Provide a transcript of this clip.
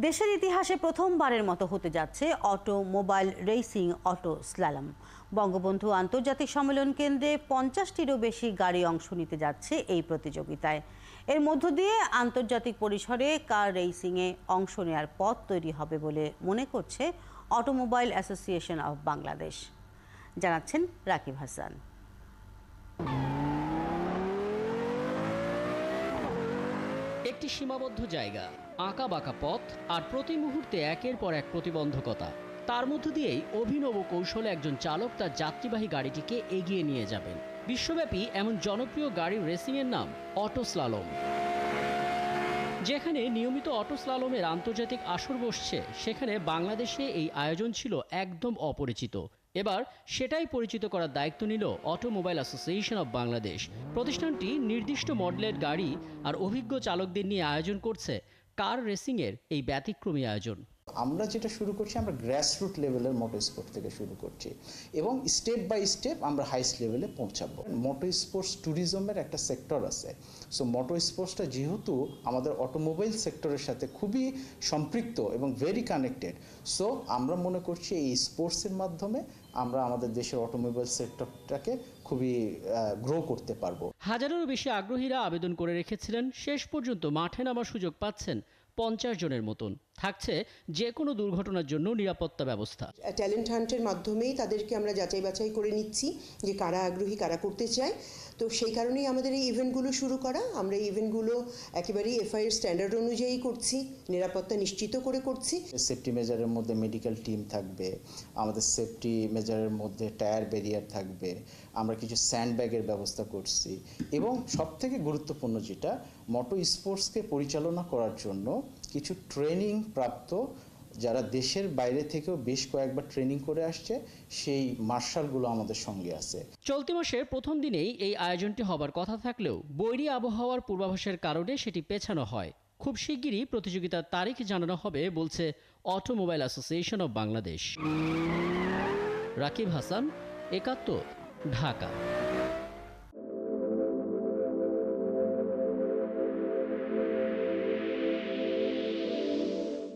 দেশের ইতিহাসে প্রথমবারের মতো হতে যাচ্ছে automobile racing auto slalom. Bangabandhu আন্তর্জাতিক সম্মেলন কেন্দ্রে 50টিরও বেশি গাড়ি অংশ নিতে যাচ্ছে এই প্রতিযোগিতায়। এর মধ্য দিয়ে আন্তর্জাতিক পরিসরে কার রেসিংয়ে অংশ নেওয়ার পথ তৈরি হবে বলে মনে করছে অটোমোবাইল অ্যাসোসিয়েশন অব বাংলাদেশ। জানাচ্ছেন রাকিব হাসান। একটি সীমাবদ্ধ জায়গা, আঁকা বাঁকা পথ আর প্রতি মুহূর্তে একের পর এক প্রতিবন্ধকতা। তার মধ্য দিয়েই অভিনব কৌশলে একজন চালক তার যাত্রীবাহী গাড়িটিকে এগিয়ে নিয়ে যাবেন। বিশ্বব্যাপী এমন জনপ্রিয় গাড়ির রেসিংয়ের নাম অটো স্লালম। যেখানে নিয়মিত অটো স্লালমের আন্তর্জাতিক আসর বসছে, সেখানে বাংলাদেশে এই আয়োজন ছিল একদম অপরিচিত। এবার সেটাই পরিচিত করার দায়িত্ব নিল অটোমোবাইল অ্যাসোসিয়েশন অব বাংলাদেশ। প্রতিষ্ঠানটি নির্দিষ্ট মডেলের গাড়ি আর অভিজ্ঞ চালকদের নিয়ে আয়োজন করছে কার রেসিংয়ের এই ব্যতিক্রমী আয়োজন। আমরা যেটা শুরু করছি, আমরা গ্রাসরুট লেভেলের মোটর স্পোর্ট থেকে শুরু করছি এবং স্টেপ বাই স্টেপ আমরা হাইস্ট লেভেলে পৌঁছাবো। মোটর স্পোর্টস ট্যুরিজমের একটা সেক্টর আছে। সো মোটর স্পোর্টসটা যেহেতু আমাদের অটোমোবাইল সেক্টরের সাথে খুবই সম্পৃক্ত এবং ভেরি কানেক্টেড, সো আমরা মনে করছি এই স্পোর্টসের মাধ্যমে আমরা আমাদের দেশের অটোমোবাইল সেক্টরটাকে খুবই গ্রো করতে পারবো। হাজারেরও বেশি আগ্রহীরা আবেদন করে রেখেছিলেন। শেষ পর্যন্ত মাঠে নামার সুযোগ পাচ্ছেন 50 জনের মতন। থাকছে যে কোনো দুর্ঘটনার জন্য নিরাপত্তা ব্যবস্থা। ট্যালেন্ট হান্টের মাধ্যমেই তাদেরকে আমরা যাচাই বাছাই করে নিচ্ছি যে কারা আগ্রহী, কারা করতে চায়। তো সেই কারণেই আমাদের এই ইভেন্টগুলো শুরু করা। আমরা এই ইভেন্টগুলো একেবারেই এফআইআর স্ট্যান্ডার্ড অনুযায়ী করছি, নিরাপত্তা নিশ্চিত করে করছি। সেফটি মেজারের মধ্যে মেডিকেল টিম থাকবে, আমাদের সেফটি মেজারের মধ্যে টায়ার ব্যারিয়ার থাকবে, আমরা কিছু স্যান্ডব্যাগের ব্যবস্থা করছি এবং সবথেকে গুরুত্বপূর্ণ যেটা, মোটর স্পোর্টসকে পরিচালনা করার জন্য কিছু ট্রেনিং প্রাপ্ত যারা দেশের বাইরে থেকেও বেশ কয়েকবার ট্রেনিং করে আসছে, সেই মার্শালগুলো আমাদের সঙ্গে আছে। চলতি মাসের প্রথম দিনেই এই আয়োজনটি হবার কথা থাকলেও বৈরী আবহাওয়ার পূর্বাভাসের কারণে সেটি পেছানো হয়। খুব শিগগিরই প্রতিযোগিতার তারিখ জানানো হবে বলছে automobile association of Bangladesh. Rakib Hasan, একাত্তর, ঢাকা।